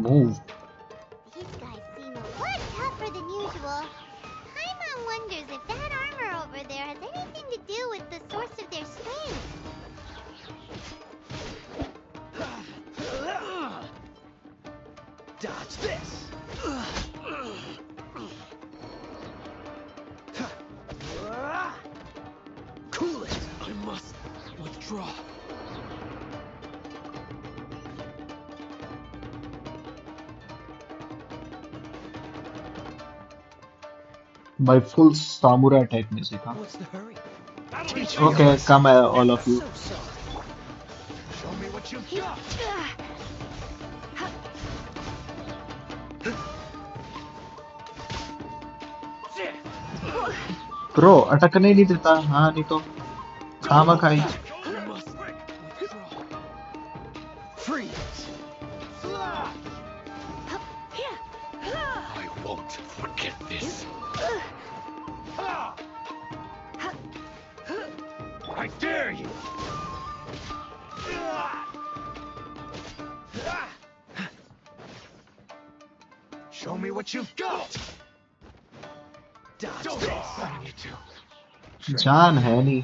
Move. These guys seem a lot tougher than usual. Paimon wonders if that armor over there has anything to do with the source of their strength. Dodge this. Cool it. I must withdraw. By full samurai type music. Huh? What's the hurry? Okay, come all of you. Show me what what you've got! Bro अटकने नहीं देता। हाँ नहीं तो खामा खाई। You must withdraw. Freeze! I won't forget this. I dare you! Show me what you've got! Dodge this! I need to. जान है नहीं,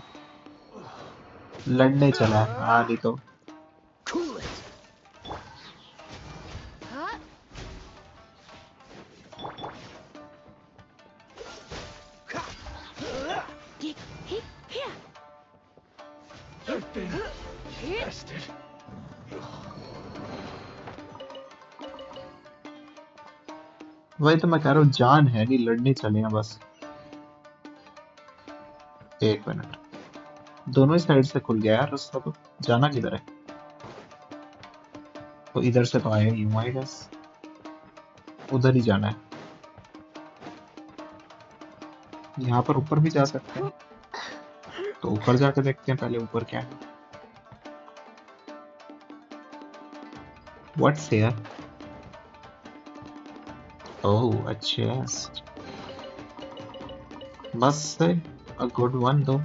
लड़ने चला है। हाँ नहीं तो Cool it! You've been tested. वही तो मैं कह रहा हूँ, जान है नहीं, लड़ने चले हैं बस। एक मिनट, दोनों ही साइड से खुल गया यार रास्ता। तो जाना किधर है? तो इधर से तो आया ही हूँ आई गेस, उधर ही जाना है। यहाँ पर ऊपर भी जा सकते हैं, तो ऊपर जाके देखते हैं पहले ऊपर क्या है। What's here? Oh a chest. Must say a good one though.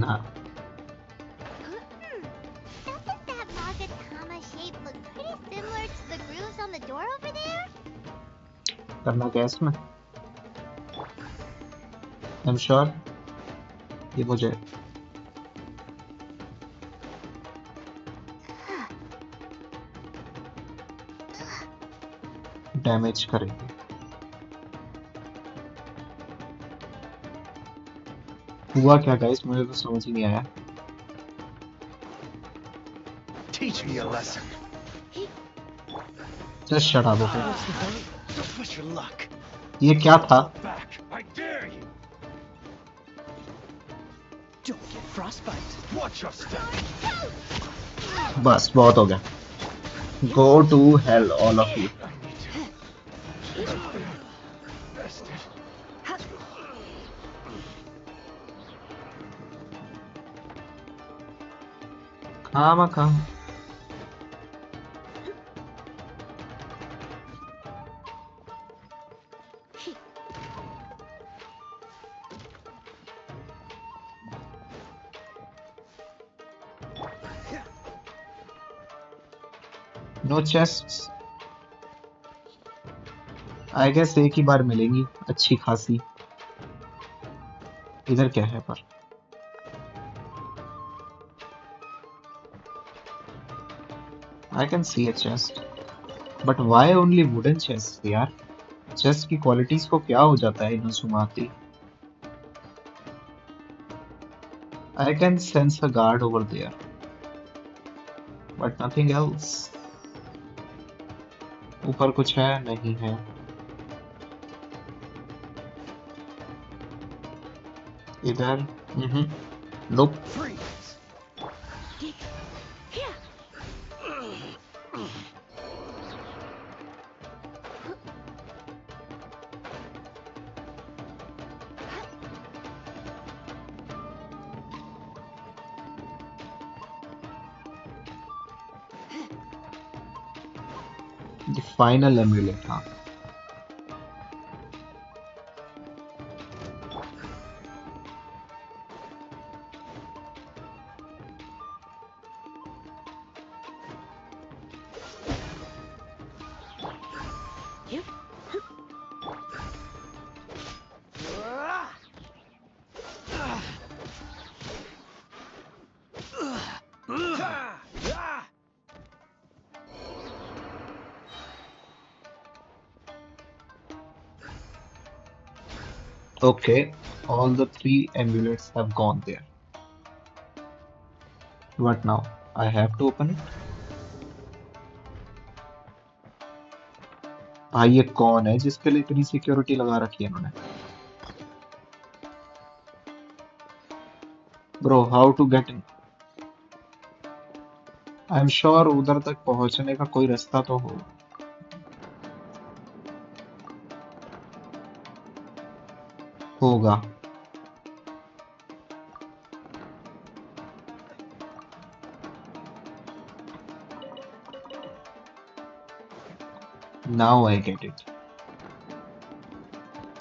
Nah. Doesn't that Magatama shape look pretty similar to the grooves on the door over there? करना क्या इसमें? I'm sure ये मुझे डैमेज करेंगे। हुआ क्या गाइस, मुझे तो समझ ही नहीं आया। Teach me a lesson. Just shut up. Don't push your luck. ये क्या था? Back. I dare you. Don't get frostbite. Watch your step. बस बहुत हो गया। Go to hell all of you. खामा खा। नो चेस्ट्स। आई गेस एक ही बार मिलेंगी अच्छी खासी। इधर क्या है पर? I can see a chest, but why only wooden chests यार? चेस्ट की क्वालिटीज को क्या हो जाता है इनोसुमाती? I can sense a guard over there, but nothing else. ऊपर कुछ है? नहीं है। इधर? Nope. The final amulet, हाँ। Okay, all the three amulets have gone there. What now? I have to open it? भाई ये कौन है जिसके लिए इतनी सिक्योरिटी लगा रखी है इन्होंने? Bro how to get in? I am sure उधर तक पहुंचने का कोई रास्ता तो हो। होगा। Now I get it.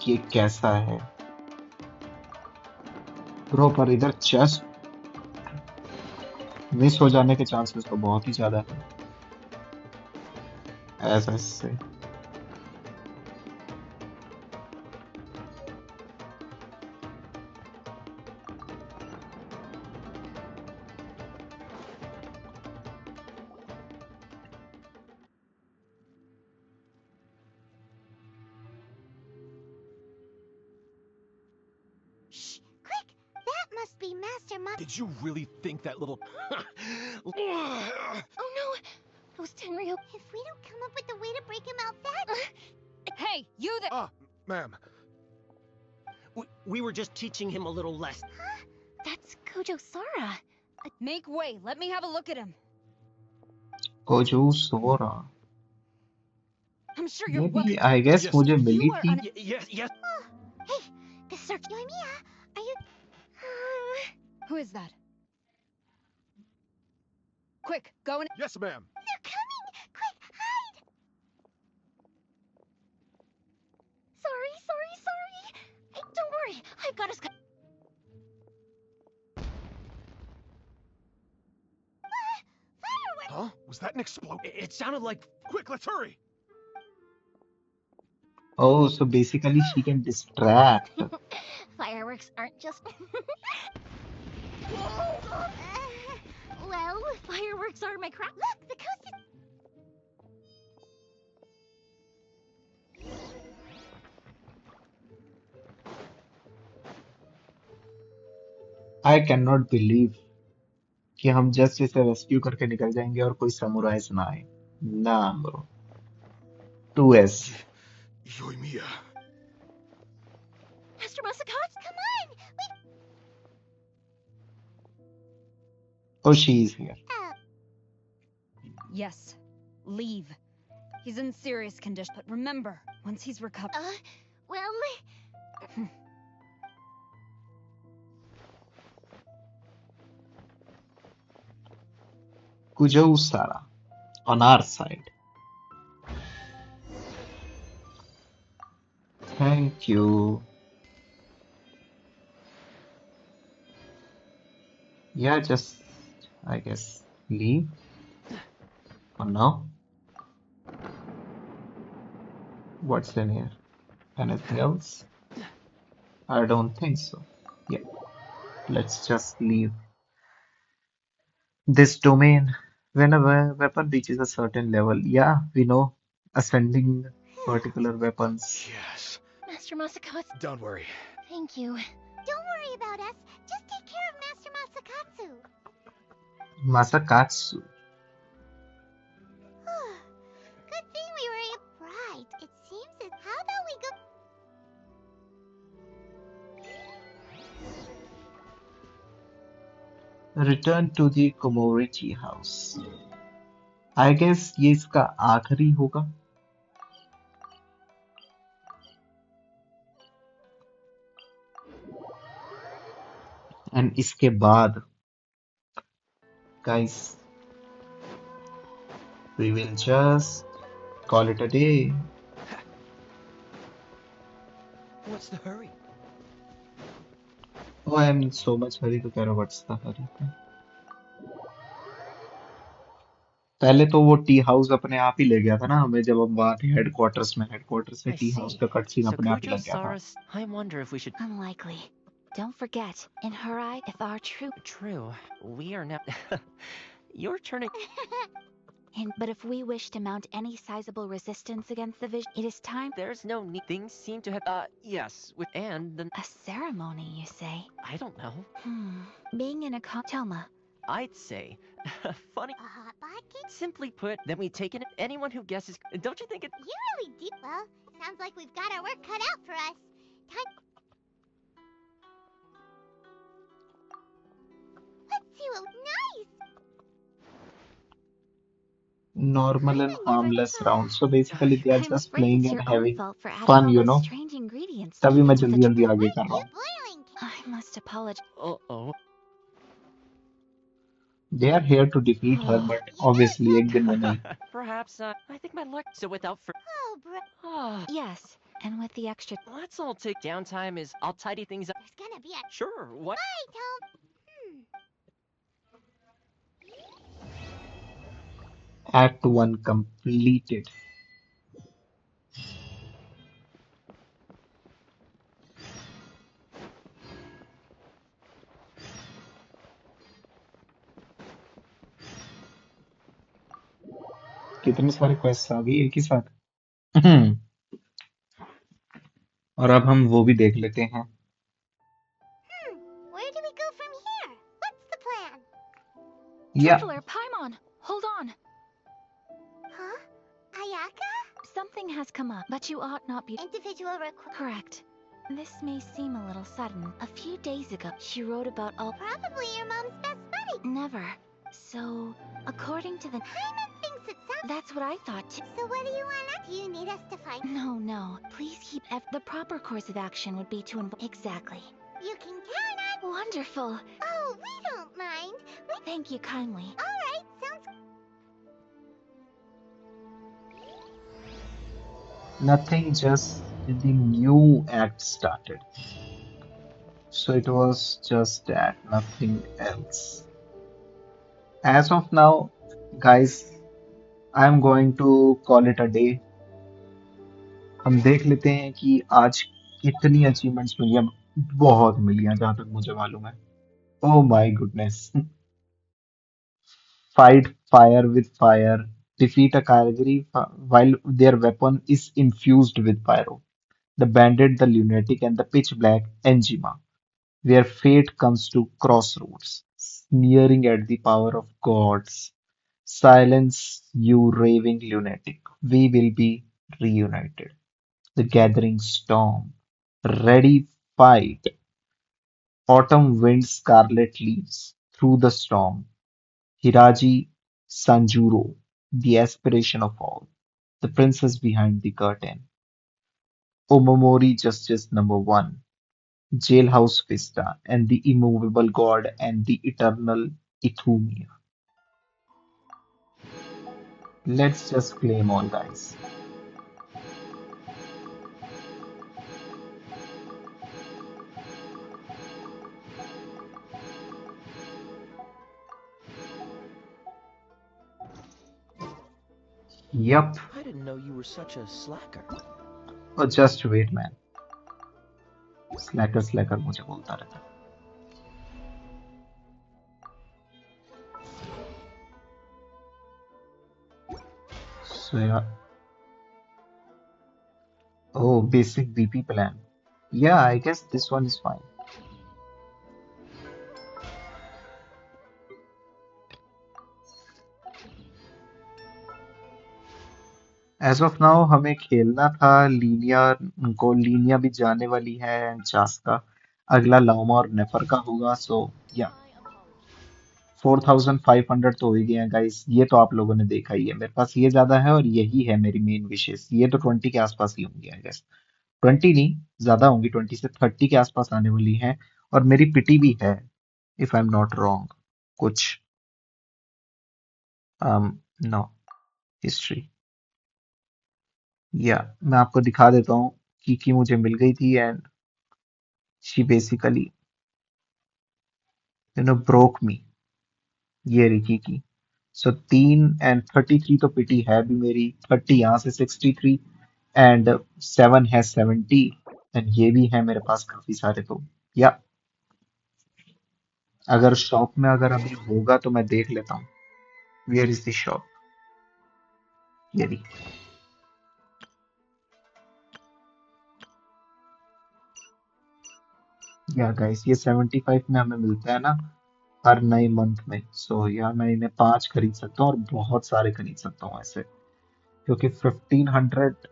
ये कैसा है ब्रो? पर इधर चेस्ट मिस हो जाने के चांसेस तो बहुत ही ज्यादा है ऐसा से। Shh! Quick! That must be Master Mu- Did you really think that little... Oh no! It was Tenryu. If we don't come up with a way to break him out that... Hey, you there! Ah, ma'am. We were just teaching him a little less. That's Kojo Sara. Make way. Let me have a look at him. Kojo Sora. I'm sure you're ये welcome. भी आई guess Yes. मुझे मिली You are थी। Yes. Oh, hey, this is Yoimiya. Are you... Who is that? Quick, go and... Yes, ma'am. They're coming! Quick, hide! Sorry. Hey, don't worry. I've got us. Fireworks! Huh? Was that an explosion? It sounded like... Quick, let's hurry! Oh, so basically she can distract. Fireworks aren't just. Well, Fireworks are my crap. look, the coast is... I cannot believe कि हम just इसे rescue करके निकल जाएंगे और कोई samurais ना आए। ना bro. 2S। Yoimiya. Master Masakatsu, Come on! We... Oh, she is here. Yes. Leave. He's in serious condition, but remember, once he's recovered... well... Kujo Sara on our side. Thank you. Yeah, just I guess leave for now. What's in here? Anything else? I don't think so. Yeah, let's just leave this domain. When a weapon reaches a certain level, yeah, we know ascending particular weapons. Yes. Master Masakatsu, Don't worry. thank you. Don't worry about us. Just take care of Master Masakatsu. Masakatsu. Good thing we were right. It seems as... How about we go... Return to the Komorichi house. I guess ये इसका आखिरी होगा. And इसके बाद, guys, we will just call it a day. What's the hurry? Oh, I am in so much hurry to care what's the hurry. पहले तो वो tea house अपने आप ही ले गया था ना हमें, जब हम वहां थे हेडक्वार्टर से I टी हाउस see. का कट सीन So अपने आप ही Kujo लग गया था. Sara's... I wonder if we should... Unlikely. Don't forget, in her eye, if our true... True. We are now... You're turning... But if we wish to mount any sizable resistance against the vision, it is time... There's no need... Things seem to have... yes. With... And the... A ceremony, you say? I don't know. Being in a Toma. I'd say... Funny... A hot bot Simply put, then we take it. Anyone who guesses, don't you think it? You really do. Well, sounds like we've got our work cut out for us. Time. Let's see what nice. Normal and harmless round. So basically they are I'm just afraid playing it's and your own having fault for adding fun, all you those know. strange ingredients. तभी मैं With the जल्दी जल्दी आगे कर रहा हूँ. I must apologize. Uh-oh. They are here to defeat her, but obviously एक दिन में नहीं. Perhaps, I think my luck. So without Oh, bro. Yes, and with the extra. Let's all take downtime. I'll tidy things up. There's gonna be a. Sure. What? Bye, Tom. Act 1 completed. कितने सारे quest आ गई एक ही साथ. और अब हम वो भी देख लेते हैं. Where do we go from here? What's the plan? Yeah. Traveler Paimon, hold on. Huh? Ayaka? Something has come up, but you ought not be. Individual request. Correct. This may seem a little sudden. A few days ago, she wrote about all. Probably your mom's best buddy. Never. So, according to the. Paimon thinks it sounds. That's what I thought too. So what do you want? Do you need us to find? No. Please keep. The proper course of action would be to involve. Exactly. You can count on. Wonderful. Oh, we don't mind. Thank you kindly. All right, sounds. Nothing, just the new act started. So it was just that, nothing else. As of now, guys, I'm going to call it a day. हम देख लेते हैं कि आज कितनी achievements मिली हैं. बहुत मिली हैं जहां तक मुझे मालूम है. Oh my goodness. Fight fire with fire. Defeat a Kaligari while their weapon is infused with pyro. The Bandit, the Lunatic, and the Pitch Black Enjima, where fate comes to crossroads, sneering at the power of gods. Silence, you raving lunatic. We will be reunited. The gathering storm. Ready, fight. Autumn wind, scarlet leaves. Through the storm. Hiraji Sanjuro, the aspiration of all. The princess behind the curtain. Omomori Justice Number One. Jailhouse Vista, and the immovable god and the eternal Ithumia. Let's just claim all, guys. Yup. I didn't know you were such a slacker. Oh, just wait, man. Slacker मुझे बोलता रहता. So yeah. Oh, basic BP plan. Yeah, I guess this one is fine. As of now, हमें खेलना था Linnaea. उनको Linnaea भी जाने वाली है एंड चास्का. अगला लाउमा और नेफर का होगा. सो या 4500 तो हो ही गए हैं गाइस. ये तो आप लोगों ने देखा ही है. मेरे पास ये ज्यादा है और यही है मेरी मेन विशेष. ये तो 20 के आसपास ही होंगी आई गेस. 20 नहीं, ज्यादा होंगी. 20 से 30 के आसपास आने वाली हैं. और मेरी पिटी भी है if I am not wrong. कुछ नो हिस्ट्री. या मैं आपको दिखा देता हूँ कि मुझे मिल गई थी एंड शी बेसिकली ब्रोक मी. ये रही की. सो 3 एंड 33 तो पिटी है भी मेरी. 30 यहाँ से 63 एंड 7 है 70 एंड ये भी है मेरे पास काफी सारे. तो या अगर शॉप में अगर अभी होगा तो मैं देख लेता हूँ. Where is the shop. ये रही. या गाइस ये 75 में हमें मिलता है ना. हर नए मंथ में। सो या मैं इन्हें 5 खरीद सकता हूँ और बहुत सारे खरीद सकता हूँ ऐसे, क्योंकि 1500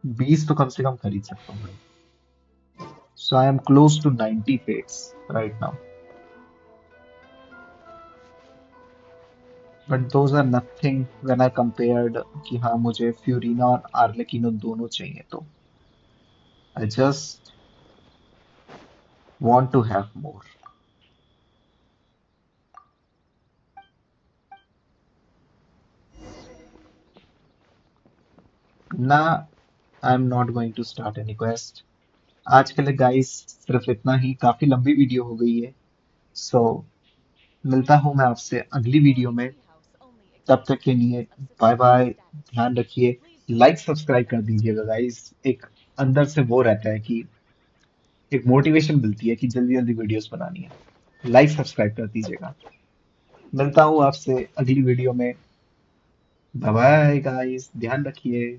20 तो कम से कम खरीद सकता हूँ भाई। So I am close to 90 fates right now, but those are nothing when I compared कि हाँ मुझे फ्यूरिना और आर्लेकिनो दोनों चाहिए, तो I just want to have more. Nah, I'm not going to start any quest. आज के लिए गाइस सिर्फ इतना ही, काफी लंबी वीडियो हो गई है। सो मिलता हूँ मैं आपसे अगली वीडियो में, तब तक के लिए बाय बाय, ध्यान रखिए। लाइक सब्सक्राइब कर दीजिएगा गाइस, एक अंदर से वो रहता है कि एक मोटिवेशन मिलती है कि जल्दी जल्दी वीडियोस बनानी है। लाइक सब्सक्राइब कर दीजिएगा। मिलता हूँ आपसे अगली वीडियो में। बाय बाय गाइस, ध्यान रखिए।